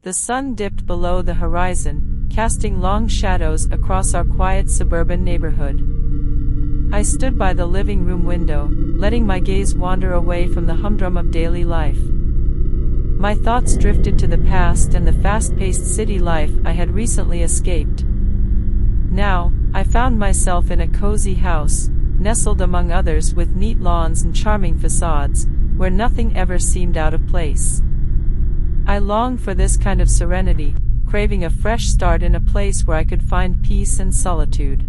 The sun dipped below the horizon, casting long shadows across our quiet suburban neighborhood. I stood by the living room window, letting my gaze wander away from the humdrum of daily life. My thoughts drifted to the past and the fast-paced city life I had recently escaped. Now, I found myself in a cozy house, nestled among others with neat lawns and charming facades, where nothing ever seemed out of place. I longed for this kind of serenity, craving a fresh start in a place where I could find peace and solitude.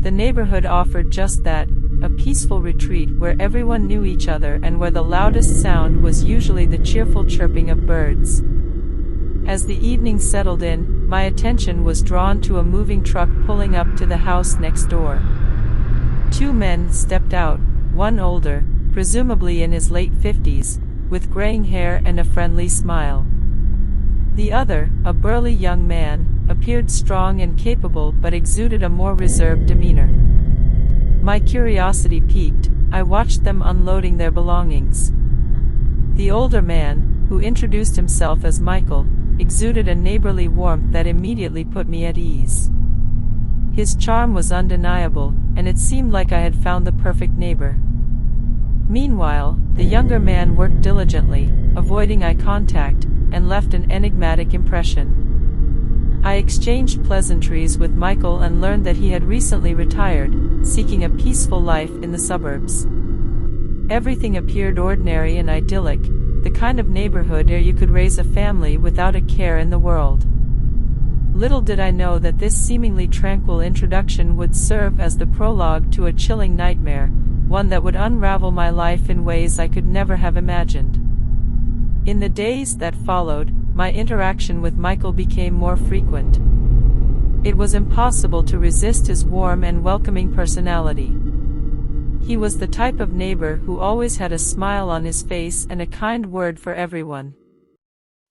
The neighborhood offered just that, a peaceful retreat where everyone knew each other and where the loudest sound was usually the cheerful chirping of birds. As the evening settled in, my attention was drawn to a moving truck pulling up to the house next door. Two men stepped out, one older, presumably in his late 50s, with graying hair and a friendly smile. The other, a burly young man, appeared strong and capable but exuded a more reserved demeanor. My curiosity piqued, I watched them unloading their belongings. The older man, who introduced himself as Michael, exuded a neighborly warmth that immediately put me at ease. His charm was undeniable, and it seemed like I had found the perfect neighbor. Meanwhile, the younger man worked diligently, avoiding eye contact, and left an enigmatic impression. I exchanged pleasantries with Michael and learned that he had recently retired, seeking a peaceful life in the suburbs. Everything appeared ordinary and idyllic, the kind of neighborhood where you could raise a family without a care in the world. Little did I know that this seemingly tranquil introduction would serve as the prologue to a chilling nightmare, one that would unravel my life in ways I could never have imagined. In the days that followed, my interaction with Michael became more frequent. It was impossible to resist his warm and welcoming personality. He was the type of neighbor who always had a smile on his face and a kind word for everyone.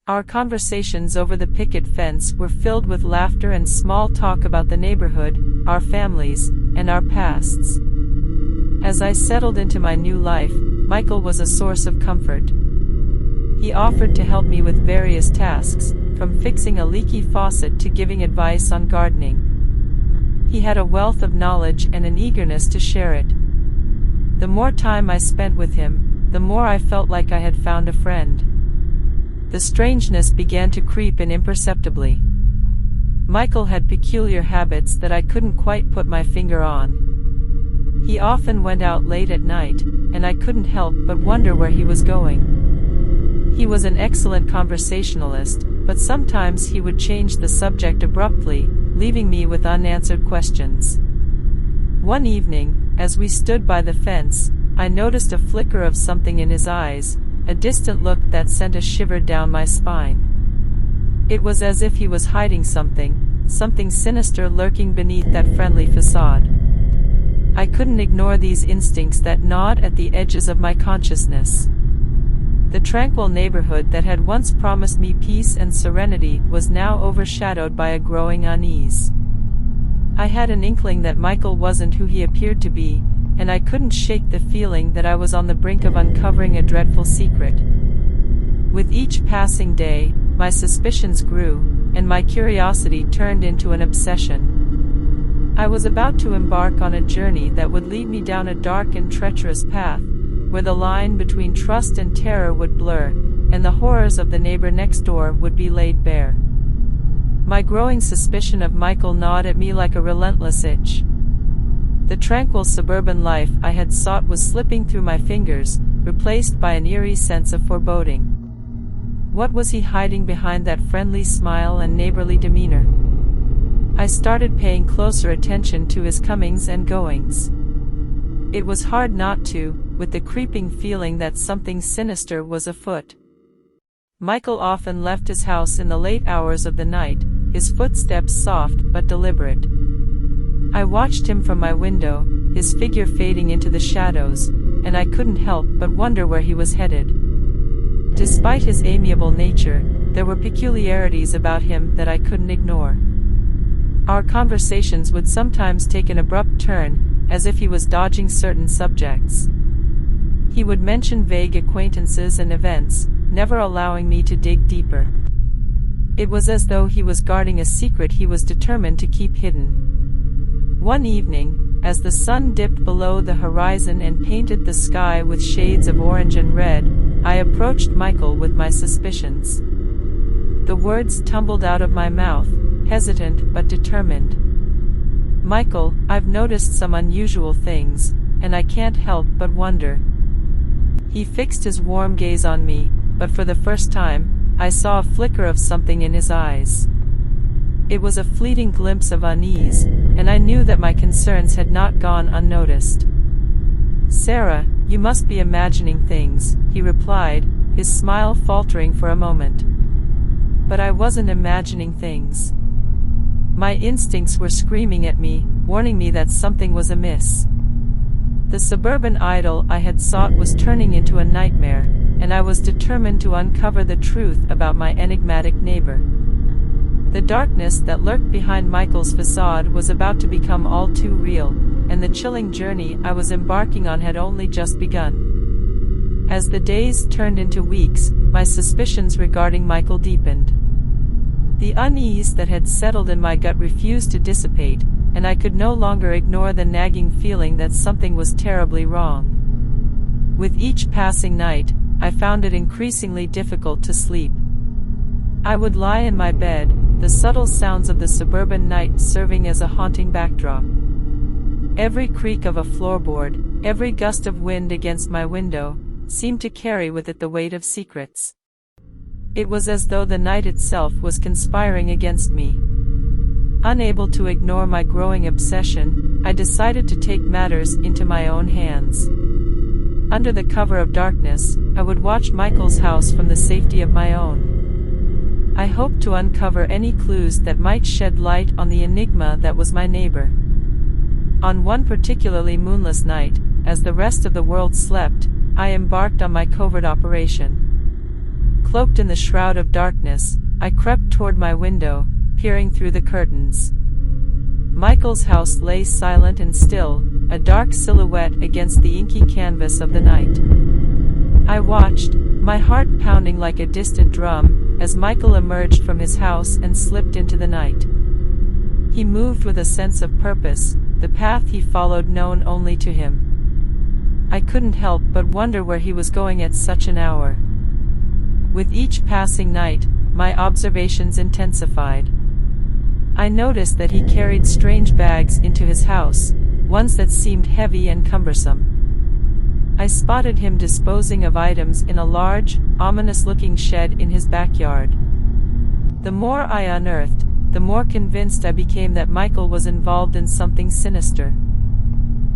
Our conversations over the picket fence were filled with laughter and small talk about the neighborhood, our families, and our pasts. As I settled into my new life, Michael was a source of comfort. He offered to help me with various tasks, from fixing a leaky faucet to giving advice on gardening. He had a wealth of knowledge and an eagerness to share it. The more time I spent with him, the more I felt like I had found a friend. The strangeness began to creep in imperceptibly. Michael had peculiar habits that I couldn't quite put my finger on. He often went out late at night, and I couldn't help but wonder where he was going. He was an excellent conversationalist, but sometimes he would change the subject abruptly, leaving me with unanswered questions. One evening, as we stood by the fence, I noticed a flicker of something in his eyes, a distant look that sent a shiver down my spine. It was as if he was hiding something sinister lurking beneath that friendly facade. I couldn't ignore these instincts that gnawed at the edges of my consciousness. The tranquil neighborhood that had once promised me peace and serenity was now overshadowed by a growing unease. I had an inkling that Michael wasn't who he appeared to be, and I couldn't shake the feeling that I was on the brink of uncovering a dreadful secret. With each passing day, my suspicions grew, and my curiosity turned into an obsession. I was about to embark on a journey that would lead me down a dark and treacherous path, where the line between trust and terror would blur, and the horrors of the neighbor next door would be laid bare. My growing suspicion of Michael gnawed at me like a relentless itch. The tranquil suburban life I had sought was slipping through my fingers, replaced by an eerie sense of foreboding. What was he hiding behind that friendly smile and neighborly demeanor? I started paying closer attention to his comings and goings. It was hard not to, with the creeping feeling that something sinister was afoot. Michael often left his house in the late hours of the night, his footsteps soft but deliberate. I watched him from my window, his figure fading into the shadows, and I couldn't help but wonder where he was headed. Despite his amiable nature, there were peculiarities about him that I couldn't ignore. Our conversations would sometimes take an abrupt turn, as if he was dodging certain subjects. He would mention vague acquaintances and events, never allowing me to dig deeper. It was as though he was guarding a secret he was determined to keep hidden. One evening, as the sun dipped below the horizon and painted the sky with shades of orange and red, I approached Michael with my suspicions. The words tumbled out of my mouth, hesitant but determined. "Michael, I've noticed some unusual things, and I can't help but wonder." He fixed his warm gaze on me, but for the first time, I saw a flicker of something in his eyes. It was a fleeting glimpse of unease, and I knew that my concerns had not gone unnoticed. "Sarah, you must be imagining things," he replied, his smile faltering for a moment. But I wasn't imagining things. My instincts were screaming at me, warning me that something was amiss. The suburban idyll I had sought was turning into a nightmare, and I was determined to uncover the truth about my enigmatic neighbor. The darkness that lurked behind Michael's facade was about to become all too real, and the chilling journey I was embarking on had only just begun. As the days turned into weeks, my suspicions regarding Michael deepened. The unease that had settled in my gut refused to dissipate, and I could no longer ignore the nagging feeling that something was terribly wrong. With each passing night, I found it increasingly difficult to sleep. I would lie in my bed, the subtle sounds of the suburban night serving as a haunting backdrop. Every creak of a floorboard, every gust of wind against my window, seemed to carry with it the weight of secrets. It was as though the night itself was conspiring against me. Unable to ignore my growing obsession, I decided to take matters into my own hands. Under the cover of darkness, I would watch Michael's house from the safety of my own. I hoped to uncover any clues that might shed light on the enigma that was my neighbor. On one particularly moonless night, as the rest of the world slept, I embarked on my covert operation. Cloaked in the shroud of darkness, I crept toward my window, peering through the curtains. Michael's house lay silent and still, a dark silhouette against the inky canvas of the night. I watched, my heart pounding like a distant drum, as Michael emerged from his house and slipped into the night. He moved with a sense of purpose, the path he followed known only to him. I couldn't help but wonder where he was going at such an hour. With each passing night, my observations intensified. I noticed that he carried strange bags into his house, ones that seemed heavy and cumbersome. I spotted him disposing of items in a large, ominous-looking shed in his backyard. The more I unearthed, the more convinced I became that Michael was involved in something sinister.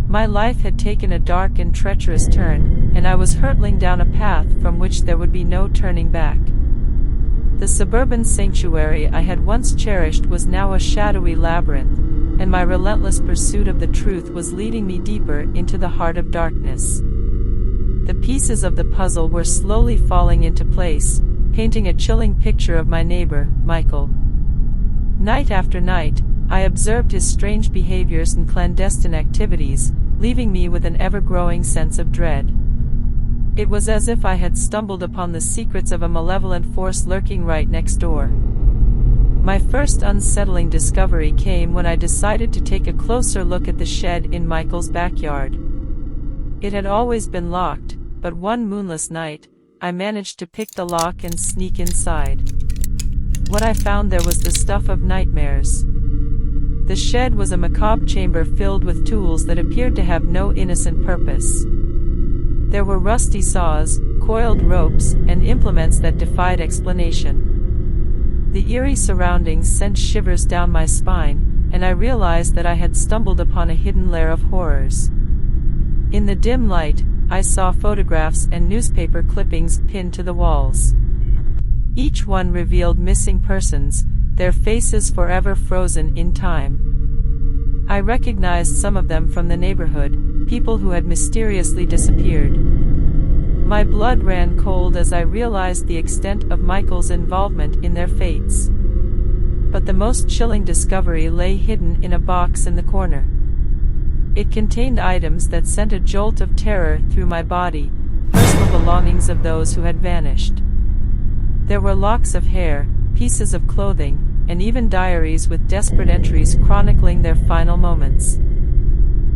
My life had taken a dark and treacherous turn, and I was hurtling down a path from which there would be no turning back. The suburban sanctuary I had once cherished was now a shadowy labyrinth, and my relentless pursuit of the truth was leading me deeper into the heart of darkness. The pieces of the puzzle were slowly falling into place, painting a chilling picture of my neighbor, Michael. Night after night, I observed his strange behaviors and clandestine activities, leaving me with an ever-growing sense of dread. It was as if I had stumbled upon the secrets of a malevolent force lurking right next door. My first unsettling discovery came when I decided to take a closer look at the shed in Michael's backyard. It had always been locked, but one moonless night, I managed to pick the lock and sneak inside. What I found there was the stuff of nightmares. The shed was a macabre chamber filled with tools that appeared to have no innocent purpose. There were rusty saws, coiled ropes, and implements that defied explanation. The eerie surroundings sent shivers down my spine, and I realized that I had stumbled upon a hidden lair of horrors. In the dim light, I saw photographs and newspaper clippings pinned to the walls. Each one revealed missing persons, their faces forever frozen in time. I recognized some of them from the neighborhood, people who had mysteriously disappeared. My blood ran cold as I realized the extent of Michael's involvement in their fates. But the most chilling discovery lay hidden in a box in the corner. It contained items that sent a jolt of terror through my body, personal belongings of those who had vanished. There were locks of hair, pieces of clothing, and even diaries with desperate entries chronicling their final moments.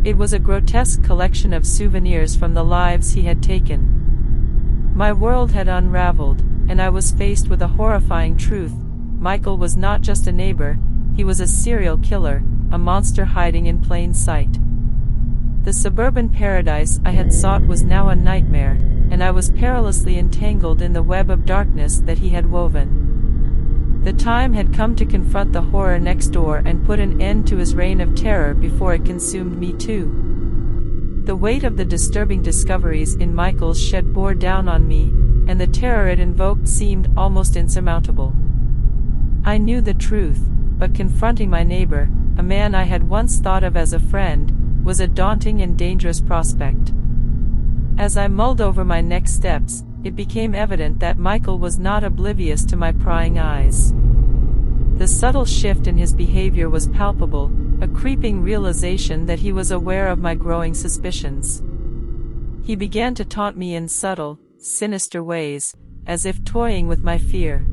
It was a grotesque collection of souvenirs from the lives he had taken. My world had unraveled, and I was faced with a horrifying truth. Michael was not just a neighbor, he was a serial killer, a monster hiding in plain sight. The suburban paradise I had sought was now a nightmare, and I was perilously entangled in the web of darkness that he had woven. The time had come to confront the horror next door and put an end to his reign of terror before it consumed me too. The weight of the disturbing discoveries in Michael's shed bore down on me, and the terror it invoked seemed almost insurmountable. I knew the truth, but confronting my neighbor, a man I had once thought of as a friend, was a daunting and dangerous prospect. As I mulled over my next steps, it became evident that Michael was not oblivious to my prying eyes. The subtle shift in his behavior was palpable, a creeping realization that he was aware of my growing suspicions. He began to taunt me in subtle, sinister ways, as if toying with my fear.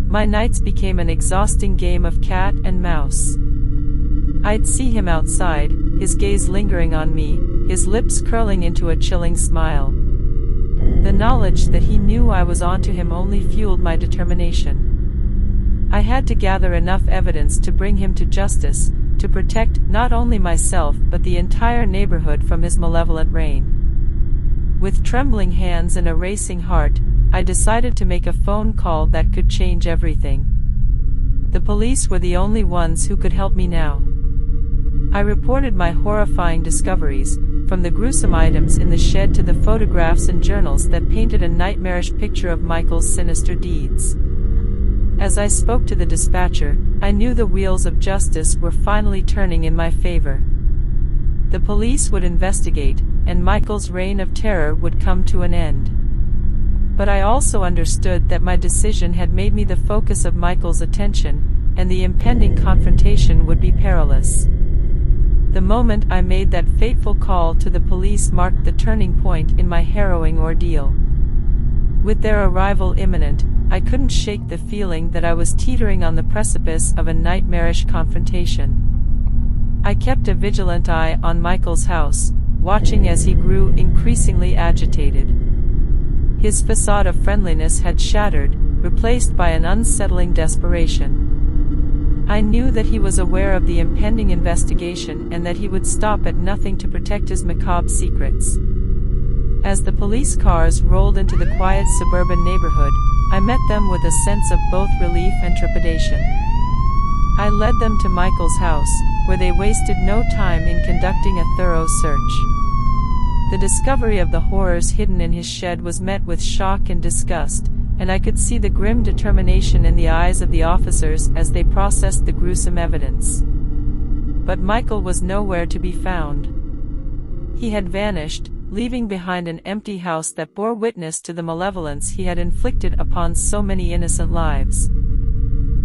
My nights became an exhausting game of cat and mouse. I'd see him outside, his gaze lingering on me, his lips curling into a chilling smile. The knowledge that he knew I was onto him only fueled my determination. I had to gather enough evidence to bring him to justice, to protect not only myself but the entire neighborhood from his malevolent reign. With trembling hands and a racing heart, I decided to make a phone call that could change everything. The police were the only ones who could help me now. I reported my horrifying discoveries, from the gruesome items in the shed to the photographs and journals that painted a nightmarish picture of Michael's sinister deeds. As I spoke to the dispatcher, I knew the wheels of justice were finally turning in my favor. The police would investigate, and Michael's reign of terror would come to an end. But I also understood that my decision had made me the focus of Michael's attention, and the impending confrontation would be perilous. The moment I made that fateful call to the police marked the turning point in my harrowing ordeal. With their arrival imminent, I couldn't shake the feeling that I was teetering on the precipice of a nightmarish confrontation. I kept a vigilant eye on Michael's house, watching as he grew increasingly agitated. His facade of friendliness had shattered, replaced by an unsettling desperation. I knew that he was aware of the impending investigation and that he would stop at nothing to protect his macabre secrets. As the police cars rolled into the quiet suburban neighborhood, I met them with a sense of both relief and trepidation. I led them to Michael's house, where they wasted no time in conducting a thorough search. The discovery of the horrors hidden in his shed was met with shock and disgust, and I could see the grim determination in the eyes of the officers as they processed the gruesome evidence. But Michael was nowhere to be found. He had vanished, leaving behind an empty house that bore witness to the malevolence he had inflicted upon so many innocent lives.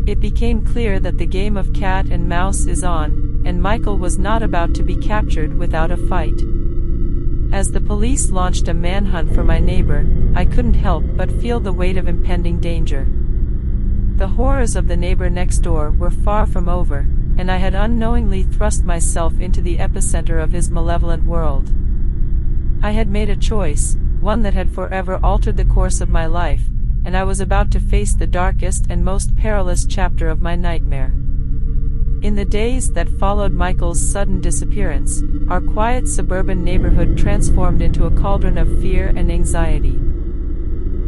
It became clear that the game of cat and mouse is on, and Michael was not about to be captured without a fight. As the police launched a manhunt for my neighbor, I couldn't help but feel the weight of impending danger. The horrors of the neighbor next door were far from over, and I had unknowingly thrust myself into the epicenter of his malevolent world. I had made a choice, one that had forever altered the course of my life, and I was about to face the darkest and most perilous chapter of my nightmare. In the days that followed Michael's sudden disappearance, our quiet suburban neighborhood transformed into a cauldron of fear and anxiety.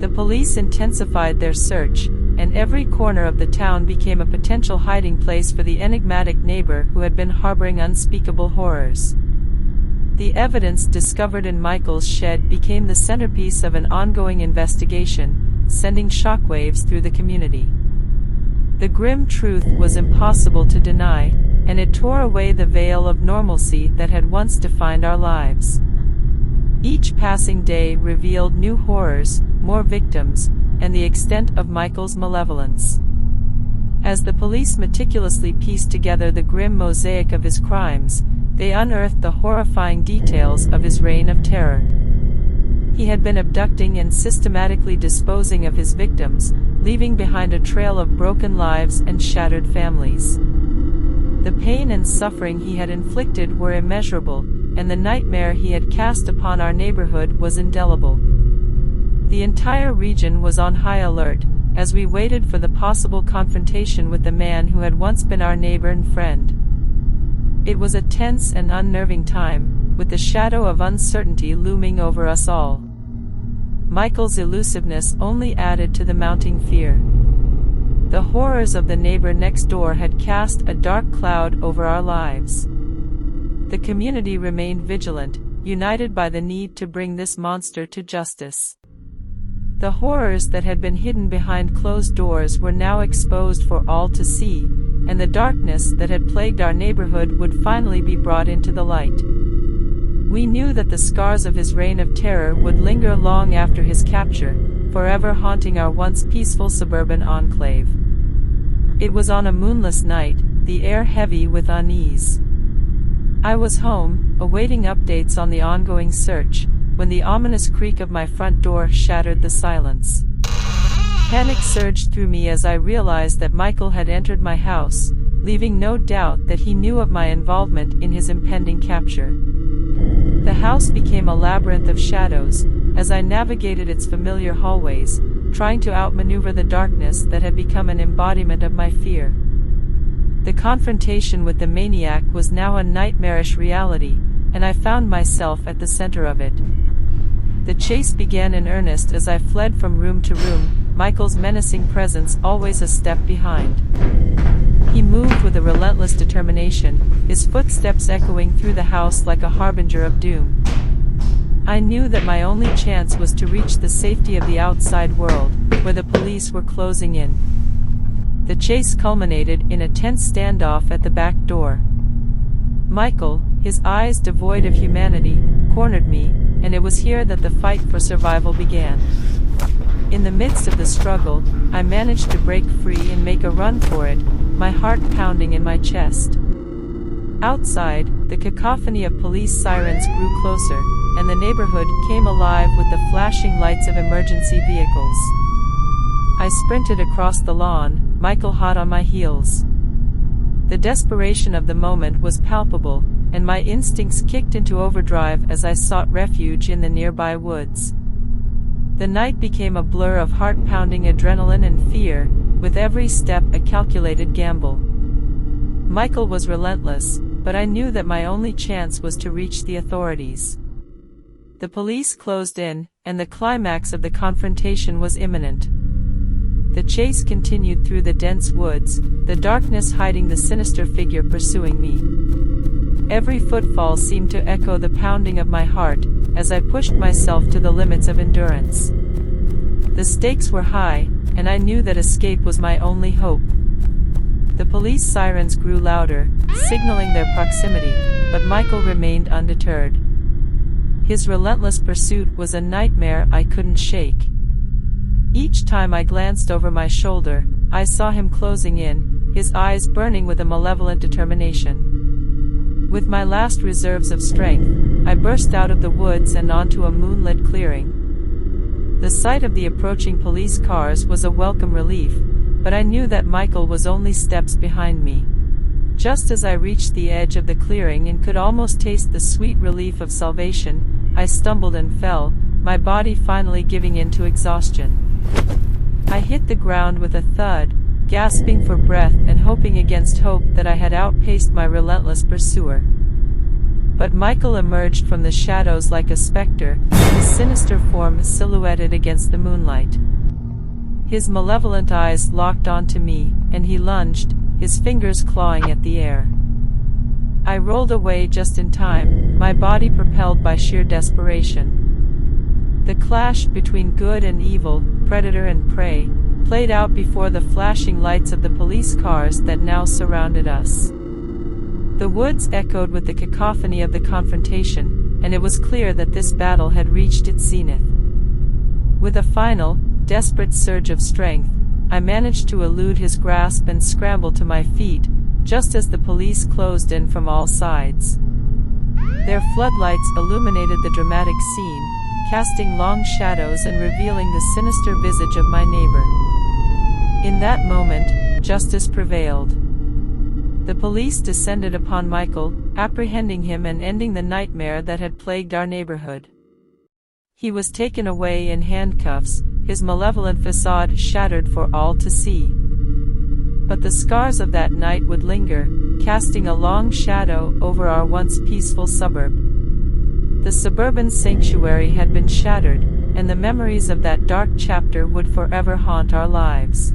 The police intensified their search, and every corner of the town became a potential hiding place for the enigmatic neighbor who had been harboring unspeakable horrors. The evidence discovered in Michael's shed became the centerpiece of an ongoing investigation, sending shockwaves through the community. The grim truth was impossible to deny, and it tore away the veil of normalcy that had once defined our lives. Each passing day revealed new horrors, more victims, and the extent of Michael's malevolence. As the police meticulously pieced together the grim mosaic of his crimes, they unearthed the horrifying details of his reign of terror. He had been abducting and systematically disposing of his victims, leaving behind a trail of broken lives and shattered families. The pain and suffering he had inflicted were immeasurable, and the nightmare he had cast upon our neighborhood was indelible. The entire region was on high alert, as we waited for the possible confrontation with the man who had once been our neighbor and friend. It was a tense and unnerving time, with the shadow of uncertainty looming over us all. Michael's elusiveness only added to the mounting fear. The horrors of the neighbor next door had cast a dark cloud over our lives. The community remained vigilant, united by the need to bring this monster to justice. The horrors that had been hidden behind closed doors were now exposed for all to see, and the darkness that had plagued our neighborhood would finally be brought into the light. We knew that the scars of his reign of terror would linger long after his capture, forever haunting our once peaceful suburban enclave. It was on a moonless night, the air heavy with unease. I was home, awaiting updates on the ongoing search, when the ominous creak of my front door shattered the silence. Panic surged through me as I realized that Michael had entered my house, leaving no doubt that he knew of my involvement in his impending capture. The house became a labyrinth of shadows, as I navigated its familiar hallways, trying to outmaneuver the darkness that had become an embodiment of my fear. The confrontation with the maniac was now a nightmarish reality, and I found myself at the center of it. The chase began in earnest as I fled from room to room, Michael's menacing presence always a step behind. He moved with a relentless determination, his footsteps echoing through the house like a harbinger of doom. I knew that my only chance was to reach the safety of the outside world, where the police were closing in. The chase culminated in a tense standoff at the back door. Michael, his eyes devoid of humanity, cornered me, and it was here that the fight for survival began. In the midst of the struggle, I managed to break free and make a run for it, my heart pounding in my chest. Outside, the cacophony of police sirens grew closer, and the neighborhood came alive with the flashing lights of emergency vehicles. I sprinted across the lawn, Michael hot on my heels. The desperation of the moment was palpable, and my instincts kicked into overdrive as I sought refuge in the nearby woods. The night became a blur of heart-pounding adrenaline and fear, with every step a calculated gamble. Michael was relentless, but I knew that my only chance was to reach the authorities. The police closed in, and the climax of the confrontation was imminent. The chase continued through the dense woods, the darkness hiding the sinister figure pursuing me. Every footfall seemed to echo the pounding of my heart, as I pushed myself to the limits of endurance. The stakes were high, and I knew that escape was my only hope. The police sirens grew louder, signaling their proximity, but Michael remained undeterred. His relentless pursuit was a nightmare I couldn't shake. Each time I glanced over my shoulder, I saw him closing in, his eyes burning with a malevolent determination. With my last reserves of strength, I burst out of the woods and onto a moonlit clearing. The sight of the approaching police cars was a welcome relief, but I knew that Michael was only steps behind me. Just as I reached the edge of the clearing and could almost taste the sweet relief of salvation, I stumbled and fell, my body finally giving in to exhaustion. I hit the ground with a thud, gasping for breath and hoping against hope that I had outpaced my relentless pursuer. But Michael emerged from the shadows like a specter, his sinister form silhouetted against the moonlight. His malevolent eyes locked onto me, and he lunged, his fingers clawing at the air. I rolled away just in time, my body propelled by sheer desperation. The clash between good and evil, predator and prey, played out before the flashing lights of the police cars that now surrounded us. The woods echoed with the cacophony of the confrontation, and it was clear that this battle had reached its zenith. With a final, desperate surge of strength, I managed to elude his grasp and scramble to my feet, just as the police closed in from all sides. Their floodlights illuminated the dramatic scene, casting long shadows and revealing the sinister visage of my neighbor. In that moment, justice prevailed. The police descended upon Michael, apprehending him and ending the nightmare that had plagued our neighborhood. He was taken away in handcuffs, his malevolent facade shattered for all to see. But the scars of that night would linger, casting a long shadow over our once peaceful suburb. The suburban sanctuary had been shattered, and the memories of that dark chapter would forever haunt our lives.